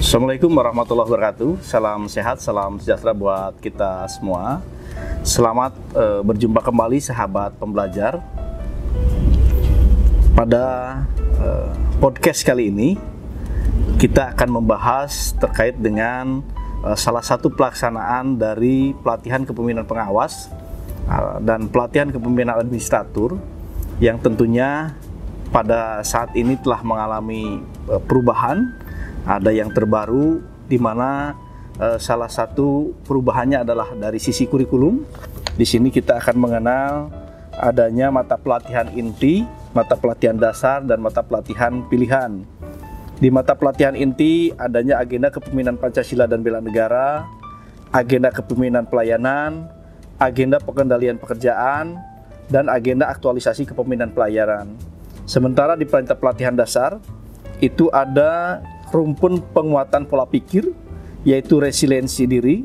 Assalamualaikum warahmatullahi wabarakatuh. Salam sehat, salam sejahtera buat kita semua. Selamat berjumpa kembali sahabat pembelajar. Pada podcast kali ini kita akan membahas terkait dengan salah satu pelaksanaan dari pelatihan kepemimpinan pengawas dan pelatihan kepemimpinan administratur yang tentunya pada saat ini telah mengalami perubahan. Ada yang terbaru di mana salah satu perubahannya adalah dari sisi kurikulum. Di sini kita akan mengenal adanya mata pelatihan inti, mata pelatihan dasar, dan mata pelatihan pilihan. Di mata pelatihan inti adanya agenda kepemimpinan Pancasila dan bela negara, agenda kepemimpinan pelayanan, agenda pengendalian pekerjaan, dan agenda aktualisasi kepemimpinan pelayaran. Sementara di mata pelatihan dasar itu ada rumpun penguatan pola pikir, yaitu resiliensi diri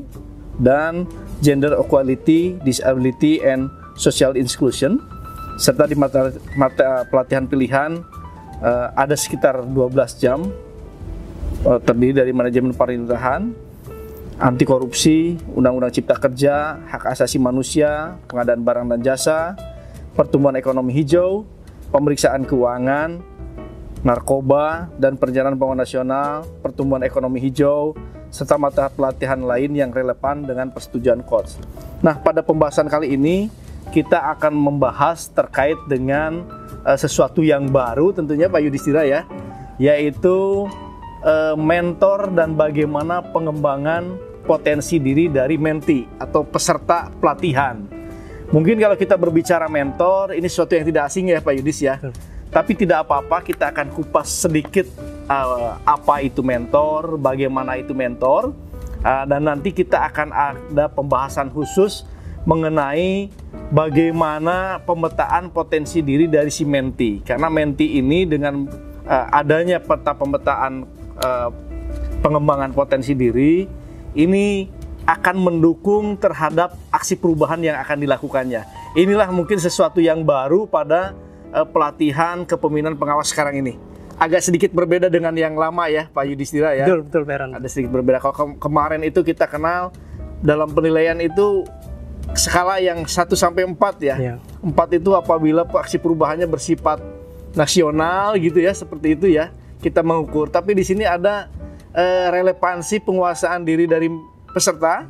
dan gender equality, disability, and social inclusion. Serta di mata pelatihan pilihan ada sekitar 12 jam, terdiri dari manajemen pemerintahan, anti korupsi, undang-undang cipta kerja, hak asasi manusia, pengadaan barang dan jasa, pertumbuhan ekonomi hijau, pemeriksaan keuangan, narkoba, dan perencanaan pembangunan nasional, pertumbuhan ekonomi hijau, serta mata pelatihan lain yang relevan dengan persetujuan KOTS. Nah, pada pembahasan kali ini kita akan membahas terkait dengan sesuatu yang baru tentunya Pak Yudhistira ya, yaitu mentor dan bagaimana pengembangan potensi diri dari menti atau peserta pelatihan. Mungkin kalau kita berbicara mentor, ini sesuatu yang tidak asing ya Pak Yudhis ya. Tapi tidak apa-apa, kita akan kupas sedikit apa itu mentor, bagaimana itu mentor, dan nanti kita akan ada pembahasan khusus mengenai bagaimana pemetaan potensi diri dari si menti. Karena menti ini dengan adanya peta pemetaan pengembangan potensi diri, ini akan mendukung terhadap aksi perubahan yang akan dilakukannya. Inilah mungkin sesuatu yang baru pada pelatihan kepemimpinan pengawas sekarang ini. Agak sedikit berbeda dengan yang lama ya Pak Yudhistira ya. Betul Pak Heran. Ada sedikit berbeda. Kalau kemarin itu kita kenal dalam penilaian itu skala yang 1 sampai 4 ya. 4 itu apabila aksi perubahannya bersifat nasional gitu ya, seperti itu ya. Kita mengukur. Tapi di sini ada relevansi penguasaan diri dari peserta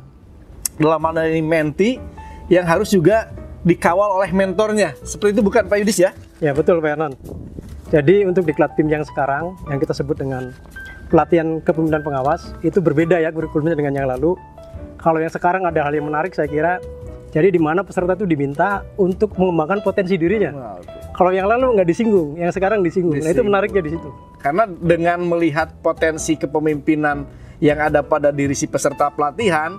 dalam hal ini menti yang harus juga dikawal oleh mentornya. Seperti itu bukan Pak Yudhis ya? Ya betul Pak Hernan. Jadi untuk di Klatim yang sekarang yang kita sebut dengan pelatihan kepemimpinan pengawas itu berbeda ya kurikulumnya dengan yang lalu. Kalau yang sekarang ada hal yang menarik saya kira. Jadi di mana peserta itu diminta untuk mengembangkan potensi dirinya. Kalau yang lalu nggak disinggung, yang sekarang disinggung. Nah itu menariknya di situ. Karena dengan melihat potensi kepemimpinan yang ada pada diri si peserta pelatihan,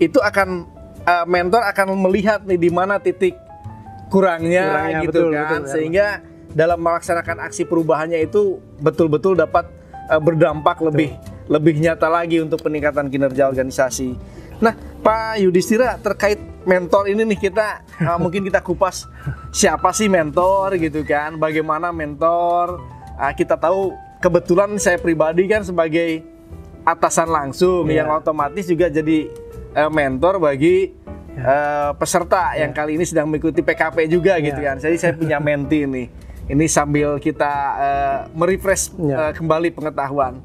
itu akan mentor akan melihat nih di mana titik kurangnya gitu betul, kan, betul, sehingga dalam melaksanakan aksi perubahannya itu betul-betul dapat berdampak lebih nyata lagi untuk peningkatan kinerja organisasi. Nah, Pak Yudhistira terkait mentor ini nih kita mungkin kita kupas siapa sih mentor gitu kan, bagaimana mentor. Kita tahu kebetulan saya pribadi kan sebagai atasan langsung yang otomatis juga jadi mentor bagi peserta yang kali ini sedang mengikuti PKP juga gitu kan. Jadi saya punya menti nih. Ini sambil kita merefresh kembali pengetahuan.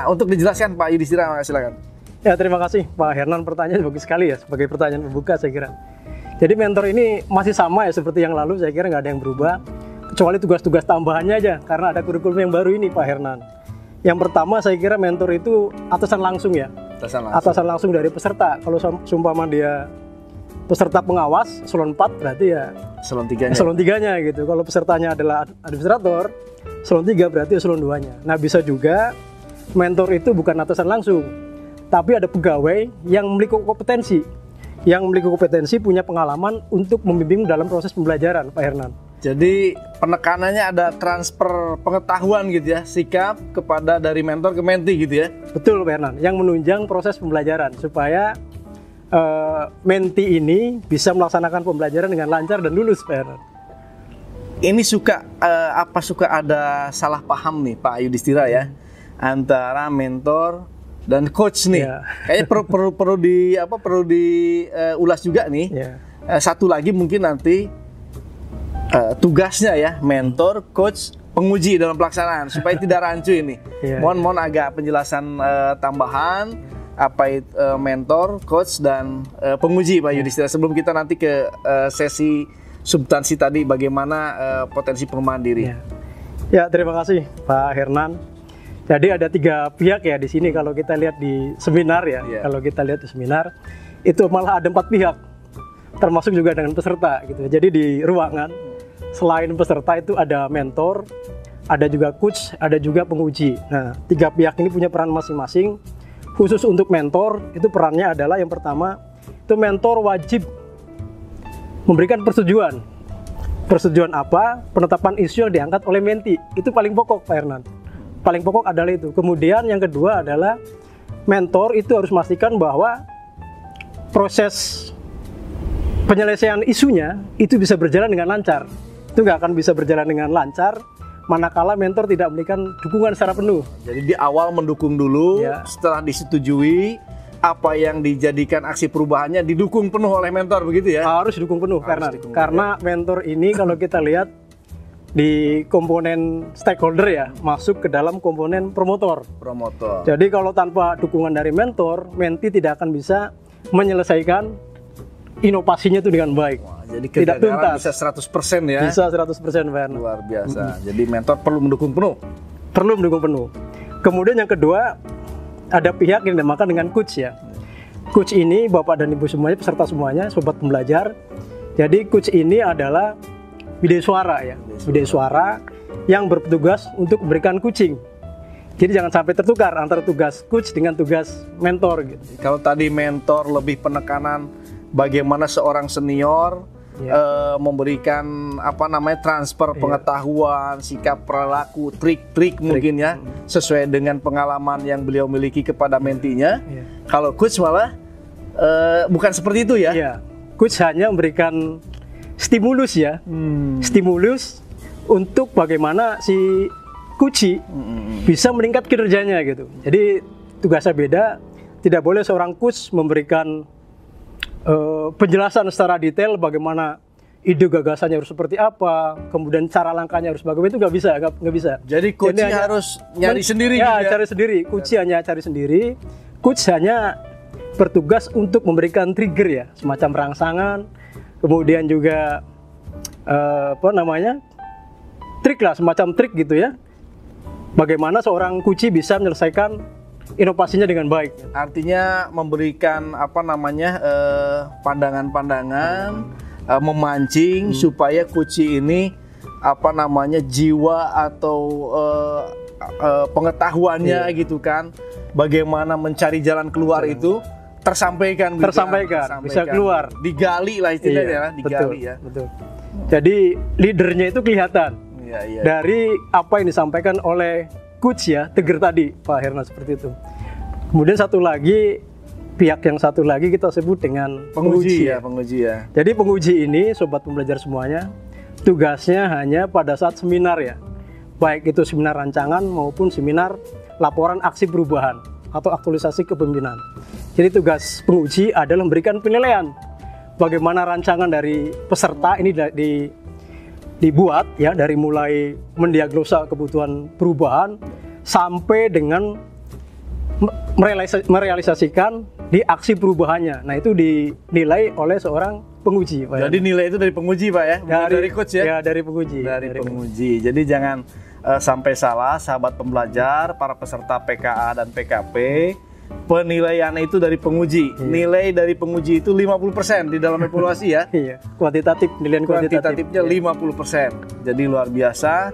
Untuk dijelaskan Pak Yudhistira, silakan. Ya terima kasih Pak Hernan, pertanyaan bagus sekali ya sebagai pertanyaan pembuka saya kira. Jadi mentor ini masih sama ya seperti yang lalu, saya kira nggak ada yang berubah kecuali tugas-tugas tambahannya aja karena ada kurikulum yang baru ini Pak Hernan. Yang pertama saya kira mentor itu atasan langsung ya. Atasan langsung dari peserta. Kalau seumpama dia peserta pengawas eselon 4 berarti ya eselon 3-nya gitu. Kalau pesertanya adalah administrator, eselon 3 berarti eselon 2-nya. Nah, bisa juga mentor itu bukan atasan langsung, tapi ada pegawai yang memiliki kompetensi. Yang memiliki kompetensi punya pengalaman untuk membimbing dalam proses pembelajaran, Pak Hernan. Jadi penekanannya ada transfer pengetahuan gitu ya, sikap kepada dari mentor ke menti gitu ya. Betul Pak Hernan, yang menunjang proses pembelajaran supaya menti ini bisa melaksanakan pembelajaran dengan lancar dan lulus, Pak Hernan. Ini suka ada salah paham nih Pak Yudhistira ya, antara mentor dan coach nih. Ya. Kayaknya perlu diulas juga nih. Ya. Satu lagi mungkin nanti tugasnya ya, mentor, coach, penguji dalam pelaksanaan supaya tidak rancu ini. Ya, Mohon agak penjelasan tambahan apa itu mentor, coach dan penguji Pak Yudhistira sebelum kita nanti ke sesi substansi tadi bagaimana potensi pengembangan diri. Ya, terima kasih Pak Hernan. Jadi ada 3 pihak ya di sini kalau kita lihat di seminar ya. Kalau kita lihat di seminar itu malah ada 4 pihak, termasuk juga dengan peserta gitu. Jadi di ruangan selain peserta itu ada mentor, ada juga coach, ada juga penguji. Nah, 3 pihak ini punya peran masing-masing. Khusus untuk mentor, itu perannya adalah yang pertama, itu mentor wajib memberikan persetujuan. Persetujuan apa? Penetapan isu yang diangkat oleh menti. Itu paling pokok, Pak Hernan. Paling pokok adalah itu. Kemudian yang kedua adalah mentor itu harus memastikan bahwa proses penyelesaian isunya itu bisa berjalan dengan lancar. Itu nggak akan bisa berjalan dengan lancar manakala mentor tidak memberikan dukungan secara penuh. Jadi di awal mendukung dulu, setelah disetujui apa yang dijadikan aksi perubahannya didukung penuh oleh mentor, begitu ya? Harus didukung penuh, karena mentor ini kalau kita lihat di komponen stakeholder ya, masuk ke dalam komponen promotor. Jadi kalau tanpa dukungan dari mentor, menti tidak akan bisa menyelesaikan inovasinya itu dengan baik. Jadi tidak tuntas. Bisa 100% ya? Bisa 100%, Pak. Luar biasa. Jadi mentor perlu mendukung penuh? Perlu mendukung penuh. Kemudian yang kedua, ada pihak yang dinamakan dengan coach ya. Coach ini, Bapak dan Ibu semuanya, peserta semuanya, sobat pembelajar. Jadi coach ini adalah bideswara ya. Bideswara yang bertugas untuk memberikan coaching. Jadi jangan sampai tertukar antara tugas coach dengan tugas mentor gitu. Kalau tadi mentor lebih penekanan bagaimana seorang senior memberikan transfer pengetahuan, sikap perilaku, trik-trik mungkin ya, sesuai dengan pengalaman yang beliau miliki kepada mentinya. Kalau coach malah bukan seperti itu ya. Coach hanya memberikan stimulus ya, stimulus untuk bagaimana si coach bisa meningkat kinerjanya gitu. Jadi tugasnya beda. Tidak boleh seorang coach memberikan penjelasan secara detail bagaimana ide gagasannya harus seperti apa, kemudian cara langkahnya harus bagaimana, itu nggak bisa. Jadi coach harus nyari sendiri. Cari sendiri. Coach hanya cari sendiri. Coach hanya bertugas untuk memberikan trigger ya, semacam rangsangan, kemudian juga trik lah, semacam trik gitu ya. Bagaimana seorang coach bisa menyelesaikan inovasinya dengan baik. Artinya memberikan pandangan-pandangan, memancing supaya kunci ini jiwa atau pengetahuannya gitu kan, bagaimana mencari jalan keluar itu tersampaikan, bisa keluar, digali lah istilahnya, digali. Betul. Jadi leadernya itu kelihatan dari apa yang disampaikan oleh coach ya, Teger tadi, Pak Hernan, seperti itu. Kemudian pihak yang satu lagi kita sebut dengan penguji ya. Jadi penguji ini, sobat pembelajar semuanya, tugasnya hanya pada saat seminar ya, baik itu seminar rancangan maupun seminar laporan aksi perubahan atau aktualisasi kepemimpinan. Jadi tugas penguji adalah memberikan penilaian bagaimana rancangan dari peserta ini dibuat ya, dari mulai mendiagnosa kebutuhan perubahan sampai dengan merealisasikan di aksi perubahannya. Nah, itu dinilai oleh seorang penguji, Pak. Jadi nilai itu dari penguji, Pak ya? Dari coach ya? Ya, dari penguji. Dari penguji. Jadi jangan sampai salah, sahabat pembelajar, para peserta PKA dan PKP. Penilaian itu dari penguji. Nilai dari penguji itu 50% di dalam evaluasi ya. Iya. Kuantitatif, nilai kuantitatifnya 50%. Jadi luar biasa.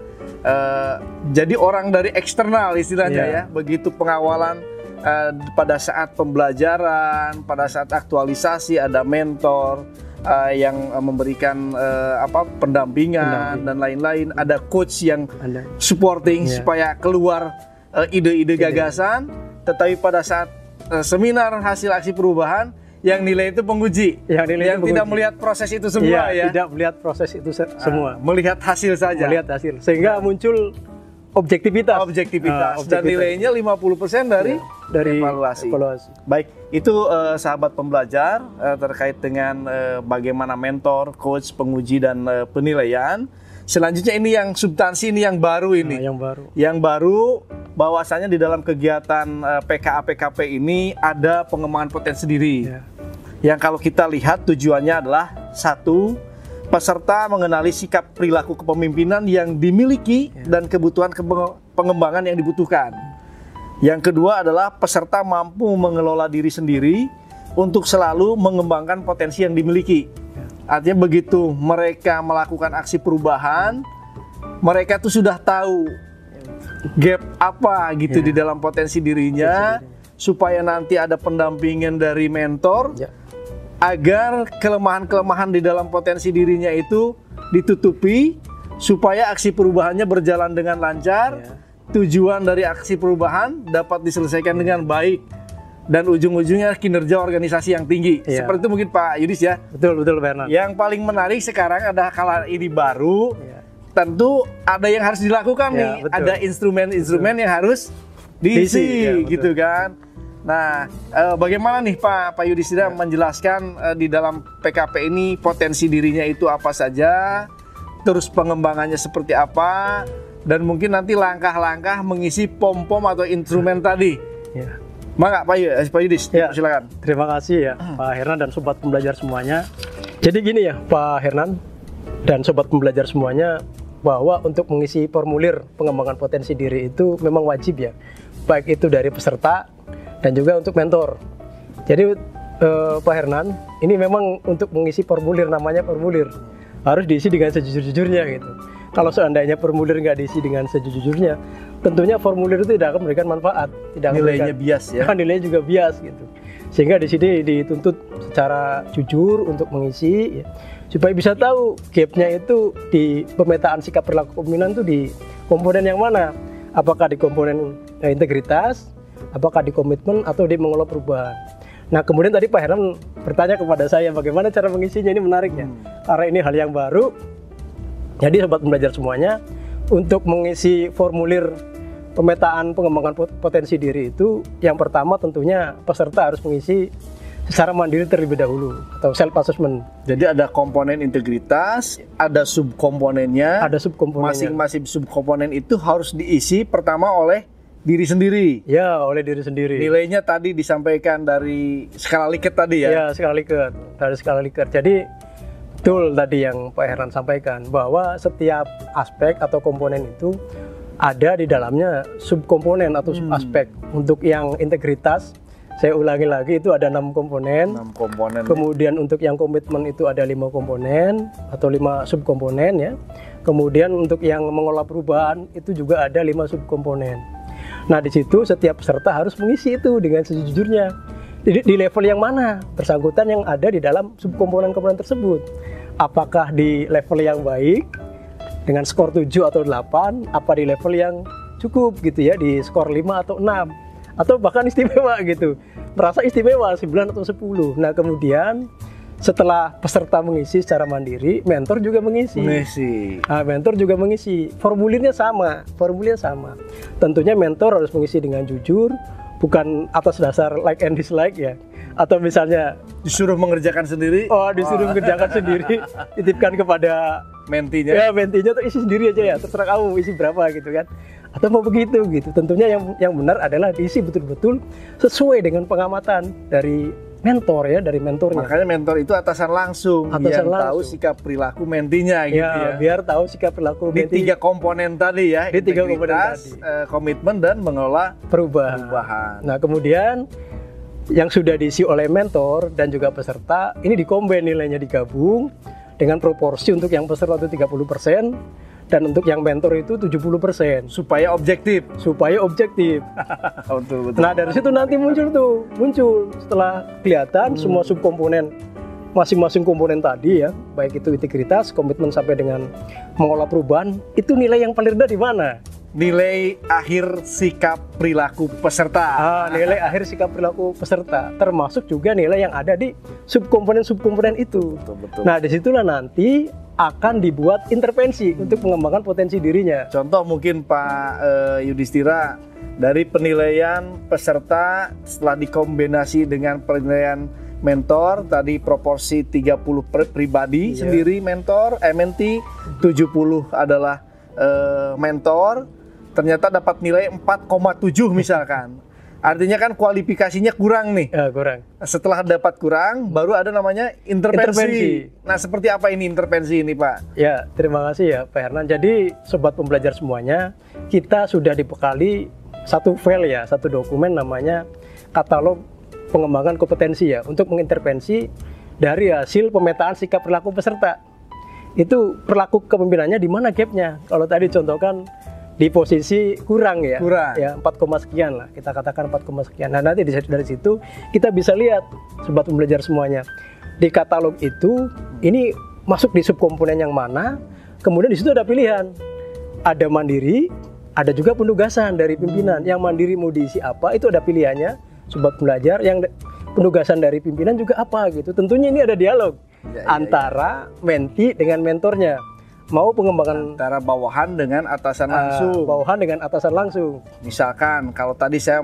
Jadi orang dari eksternal istilahnya ya. Begitu pengawalan pada saat pembelajaran, pada saat aktualisasi ada mentor yang memberikan pendampingan dan lain-lain. Ada coach yang supporting supaya keluar ide-ide gagasan. Tetapi pada saat seminar hasil aksi perubahan, yang nilai itu penguji, yang tidak melihat proses itu semua ya. Tidak melihat proses itu semua. Melihat hasil saja. Melihat hasil, sehingga muncul objektivitas. Dan nilainya 50% dari evaluasi. Baik, itu sahabat pembelajar terkait dengan bagaimana mentor, coach, penguji dan penilaian. Selanjutnya ini yang substansi, ini yang baru ini. Yang baru bahwasanya di dalam kegiatan PKA PKP ini ada pengembangan potensi diri. Yang kalau kita lihat tujuannya adalah satu, peserta mengenali sikap perilaku kepemimpinan yang dimiliki dan kebutuhan pengembangan yang dibutuhkan. Yang kedua adalah peserta mampu mengelola diri sendiri untuk selalu mengembangkan potensi yang dimiliki. Artinya begitu mereka melakukan aksi perubahan, mereka tuh sudah tahu gap apa gitu di dalam potensi dirinya, supaya nanti ada pendampingan dari mentor, agar kelemahan-kelemahan di dalam potensi dirinya itu ditutupi, supaya aksi perubahannya berjalan dengan lancar, tujuan dari aksi perubahan dapat diselesaikan dengan baik, dan ujung-ujungnya kinerja organisasi yang tinggi. Seperti itu mungkin Pak Yudis ya. Betul Pak Hernan. Yang paling menarik sekarang ada kala ini baru, tentu ada yang harus dilakukan nih, ada instrumen-instrumen yang harus diisi gitu kan. Nah, bagaimana nih Pak Yudhistira menjelaskan di dalam PKP ini potensi dirinya itu apa saja, terus pengembangannya seperti apa, dan mungkin nanti langkah-langkah mengisi pom-pom atau instrumen tadi. Maka Pak Yudhis, silakan. Terima kasih ya Pak Hernan dan sobat pembelajar semuanya. Jadi gini ya Pak Hernan dan sobat pembelajar semuanya, bahwa untuk mengisi formulir pengembangan potensi diri itu memang wajib ya, baik itu dari peserta dan juga untuk mentor. Jadi Pak Hernan, ini memang untuk mengisi formulir, namanya formulir, harus diisi dengan sejujur-jujurnya gitu. Kalau seandainya formulir nggak diisi dengan sejujur-jujurnya, tentunya formulir itu tidak akan memberikan manfaat, nilainya bias ya. Nilainya juga bias gitu. Sehingga di sini dituntut secara jujur untuk mengisi ya, supaya bisa tahu gapnya itu di pemetaan sikap perilaku kepemimpinan itu di komponen yang mana, apakah di komponen integritas, apakah di komitmen atau di mengelola perubahan. Nah kemudian tadi Pak Hernan bertanya kepada saya bagaimana cara mengisinya, ini menariknya karena ini hal yang baru. Jadi sobat pembelajar semuanya, untuk mengisi formulir pemetaan pengembangan potensi diri itu, yang pertama tentunya peserta harus mengisi secara mandiri terlebih dahulu atau self assessment. Jadi ada komponen integritas, ada subkomponennya. Masing-masing subkomponen itu harus diisi pertama oleh diri sendiri. Ya, oleh diri sendiri. Nilainya tadi disampaikan dari skala Likert tadi ya. Ya, skala Likert. Dari skala Likert. Jadi betul tadi yang Pak Hernan sampaikan, bahwa setiap aspek atau komponen itu ada di dalamnya subkomponen atau subaspek. Untuk yang integritas, saya ulangi lagi, itu ada 6 komponen. 6 komponen. Kemudian untuk yang komitmen itu ada 5 komponen atau 5 subkomponen ya. Kemudian untuk yang mengolah perubahan itu juga ada 5 subkomponen. Nah di situ setiap peserta harus mengisi itu dengan sejujurnya. Di level yang mana bersangkutan yang ada di dalam subkomponen-komponen tersebut. Apakah di level yang baik dengan skor 7 atau 8, apa di level yang cukup gitu ya, di skor 5 atau 6, atau bahkan istimewa gitu, merasa istimewa 9 atau 10. Nah kemudian setelah peserta mengisi secara mandiri, mentor juga mengisi. Nah, mentor juga mengisi. Formulirnya sama. Tentunya mentor harus mengisi dengan jujur, bukan atas dasar like and dislike ya. Atau misalnya disuruh mengerjakan sendiri. Disuruh mengerjakan sendiri, titipkan kepada mentinya. Ya, mentinya tuh isi sendiri aja ya, terserah kamu isi berapa gitu kan. Atau mau begitu gitu. Tentunya yang benar adalah diisi betul-betul sesuai dengan pengamatan dari mentor ya, dari mentornya. Makanya mentor itu atasan langsung yang tahu sikap perilaku mentinya gitu ya. Biar tahu sikap perilaku menti. Di 3 komponen tadi ya. Di 3 komponen tadi. Komitmen dan mengelola perubahan. Nah, kemudian yang sudah diisi oleh mentor dan juga peserta, ini dikombin, nilainya digabung dengan proporsi untuk yang peserta itu 30% dan untuk yang mentor itu 70%. Supaya objektif. Betul. Nah dari situ nanti muncul setelah kelihatan semua subkomponen, masing-masing komponen tadi ya, baik itu integritas, komitmen sampai dengan mengolah perubahan, itu nilai yang paling rendah di mana? Nilai akhir sikap perilaku peserta. Nilai akhir sikap perilaku peserta, termasuk juga nilai yang ada di subkomponen itu. Betul. Nah disitulah nanti akan dibuat intervensi untuk mengembangkan potensi dirinya. Contoh mungkin Pak Yudhistira, dari penilaian peserta setelah dikombinasi dengan penilaian mentor, tadi proporsi 30 pribadi sendiri mentor, mentee, 70 adalah mentor, ternyata dapat nilai 4,7 misalkan. Artinya kan kualifikasinya kurang nih. Kurang. Setelah dapat kurang, baru ada namanya intervensi. Nah, seperti apa ini intervensi ini, Pak? Ya, terima kasih ya Pak Hernan. Jadi, sobat pembelajar semuanya, kita sudah dibekali satu file ya, satu dokumen namanya katalog pengembangan kompetensi ya, untuk mengintervensi dari hasil pemetaan sikap perilaku peserta. Itu perilaku kepemimpinannya di mana gapnya? Kalau tadi contohkan di posisi kurang ya, ya 4, sekian lah, kita katakan 4, sekian. Nah, nanti dari situ kita bisa lihat sobat pembelajar semuanya, di katalog itu ini masuk di subkomponen yang mana. Kemudian di situ ada pilihan, ada mandiri, ada juga penugasan dari pimpinan. Yang mandiri mau diisi apa, itu ada pilihannya sobat pembelajar. Yang penugasan dari pimpinan juga apa gitu. Tentunya ini ada dialog antara mentee dengan mentornya. Mau pengembangan antara bawahan dengan atasan langsung. Bawahan dengan atasan langsung. Misalkan kalau tadi saya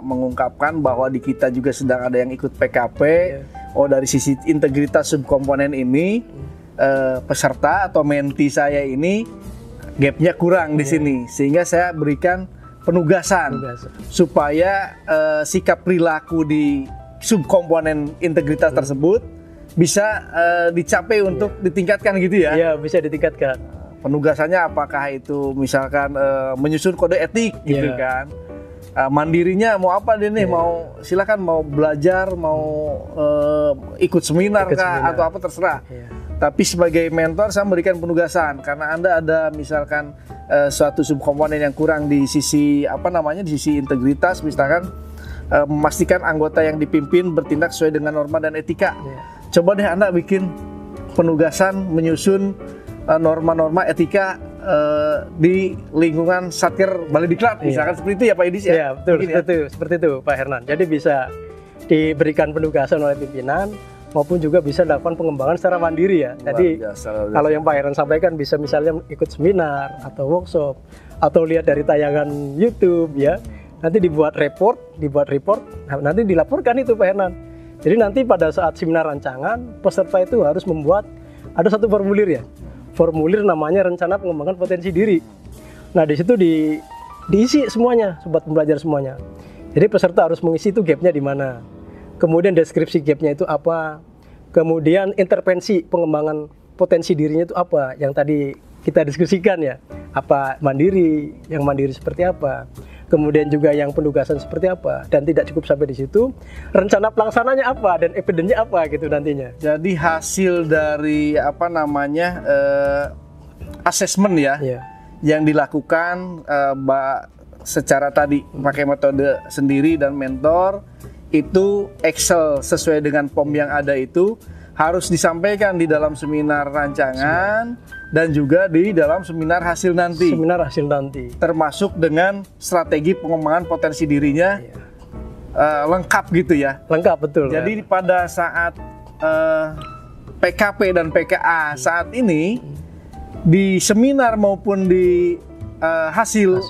mengungkapkan bahwa di kita juga sedang ada yang ikut PKP. Oh, dari sisi integritas subkomponen ini peserta atau mentee saya ini gapnya kurang di sini, sehingga saya berikan penugasan. Supaya sikap perilaku di subkomponen integritas tersebut bisa dicapai untuk ditingkatkan gitu ya? Iya, bisa ditingkatkan. Penugasannya apakah itu misalkan menyusun kode etik gitu kan? Mandirinya mau apa deh nih? Mau silakan, mau belajar, mau ikut seminar kah atau apa terserah. Tapi sebagai mentor saya memberikan penugasan karena Anda ada misalkan suatu subkomponen yang kurang di sisi di sisi integritas, misalkan memastikan anggota yang dipimpin bertindak sesuai dengan norma dan etika. Coba deh Anda bikin penugasan menyusun norma-norma etika di lingkungan Satker Balediklat, misalkan seperti itu ya Pak Idis ya? Iya, betul, seperti itu Pak Hernan. Jadi bisa diberikan penugasan oleh pimpinan maupun juga bisa dilakukan pengembangan secara mandiri ya. Jadi kalau yang Pak Hernan sampaikan bisa misalnya ikut seminar atau workshop atau lihat dari tayangan YouTube ya. Nanti dibuat report, nanti dilaporkan itu Pak Hernan. Jadi nanti pada saat seminar rancangan, peserta itu harus membuat, ada satu formulir ya, formulir namanya rencana pengembangan potensi diri. Nah di situ diisi semuanya, sobat pembelajar semuanya. Jadi peserta harus mengisi itu gapnya di mana, kemudian deskripsi gapnya itu apa, kemudian intervensi pengembangan potensi dirinya itu apa, yang tadi kita diskusikan ya, apa mandiri, yang mandiri seperti apa. Kemudian juga yang penugasan seperti apa, dan tidak cukup sampai di situ, rencana pelaksananya apa dan evidennya apa gitu nantinya. Jadi hasil dari assessment ya, yang dilakukan secara tadi pakai metode sendiri dan mentor, itu Excel sesuai dengan POM yang ada itu harus disampaikan di dalam seminar rancangan dan juga di dalam seminar hasil nanti. Termasuk dengan strategi pengembangan potensi dirinya lengkap gitu ya. Lengkap, betul. Jadi pada saat PKP dan PKA saat ini di seminar maupun di hasil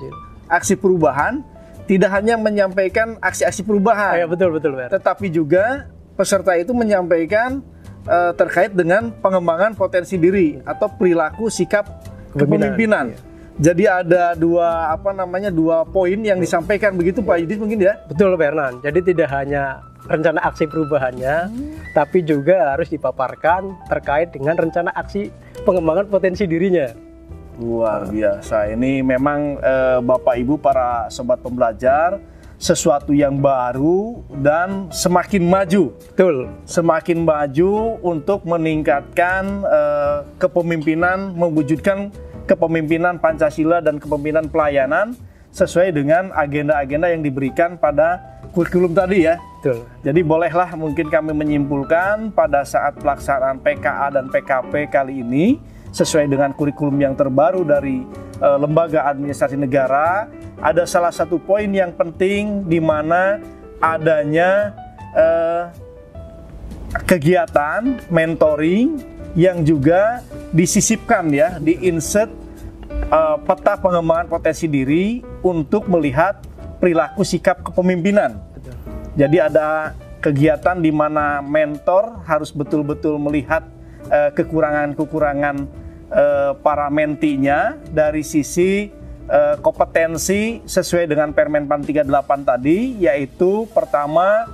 aksi perubahan tidak hanya menyampaikan aksi-aksi perubahan. Betul. Tetapi juga peserta itu menyampaikan terkait dengan pengembangan potensi diri atau perilaku sikap kepemimpinan. Jadi ada dua poin yang disampaikan begitu Pak Yudis mungkin ya? Betul Pak Hernan. Jadi tidak hanya rencana aksi perubahannya, tapi juga harus dipaparkan terkait dengan rencana aksi pengembangan potensi dirinya. Luar biasa. Ini memang Bapak Ibu para sobat pembelajar, sesuatu yang baru dan semakin maju. Betul. Semakin maju untuk meningkatkan kepemimpinan, mewujudkan kepemimpinan Pancasila dan kepemimpinan pelayanan sesuai dengan agenda-agenda yang diberikan pada kurikulum tadi ya. Betul. Jadi bolehlah mungkin kami menyimpulkan pada saat pelaksanaan PKA dan PKP kali ini sesuai dengan kurikulum yang terbaru dari Lembaga Administrasi Negara, ada salah satu poin yang penting di mana adanya kegiatan mentoring yang juga disisipkan ya, di-insert peta pengembangan potensi diri untuk melihat perilaku sikap kepemimpinan. Betul. Jadi ada kegiatan di mana mentor harus betul-betul melihat kekurangan-kekurangan para mentinya dari sisi kompetensi sesuai dengan Permenpan 38 tadi, yaitu pertama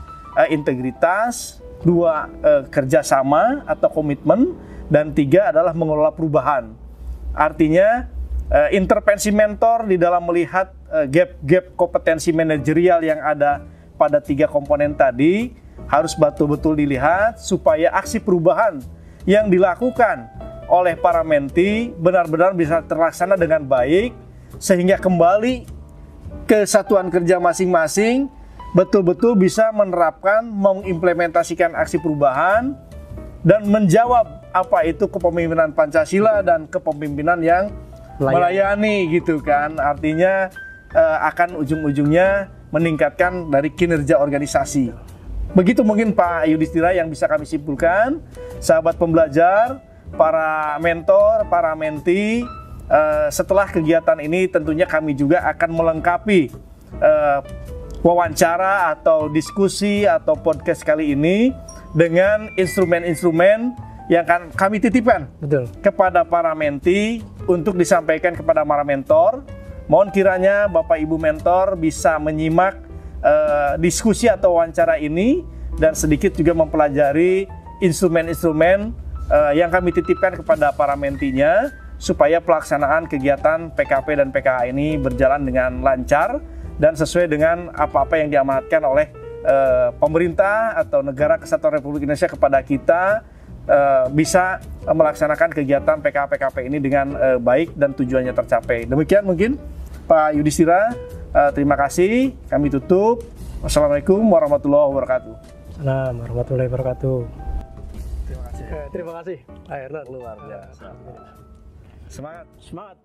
integritas, dua kerjasama atau komitmen, dan tiga adalah mengelola perubahan. Artinya intervensi mentor di dalam melihat gap-gap kompetensi manajerial yang ada pada tiga komponen tadi harus betul-betul dilihat supaya aksi perubahan yang dilakukan oleh para menti benar-benar bisa terlaksana dengan baik, sehingga kembali ke satuan kerja masing-masing betul-betul bisa menerapkan, mengimplementasikan aksi perubahan dan menjawab apa itu kepemimpinan Pancasila dan kepemimpinan yang melayani gitu kan. Artinya akan ujung-ujungnya meningkatkan dari kinerja organisasi. Begitu mungkin Pak Yudhistira yang bisa kami simpulkan. Sahabat pembelajar, para mentor, para menti, setelah kegiatan ini tentunya kami juga akan melengkapi wawancara atau diskusi atau podcast kali ini dengan instrumen-instrumen yang akan kami titipkan. Betul. Kepada para menti untuk disampaikan kepada para mentor. Mohon kiranya Bapak Ibu mentor bisa menyimak diskusi atau wawancara ini dan sedikit juga mempelajari instrumen-instrumen yang kami titipkan kepada para mentinya supaya pelaksanaan kegiatan PKP dan PKH ini berjalan dengan lancar dan sesuai dengan apa-apa yang diamanatkan oleh pemerintah atau Negara Kesatuan Republik Indonesia kepada kita, bisa melaksanakan kegiatan PKP ini dengan baik dan tujuannya tercapai. Demikian mungkin Pak Yudhistira, terima kasih. Kami tutup. Wassalamualaikum warahmatullahi wabarakatuh. Assalamualaikum warahmatullahi wabarakatuh. Terima kasih. Terima kasih. Pak Hernan. Luar biasa. Semangat. Semangat.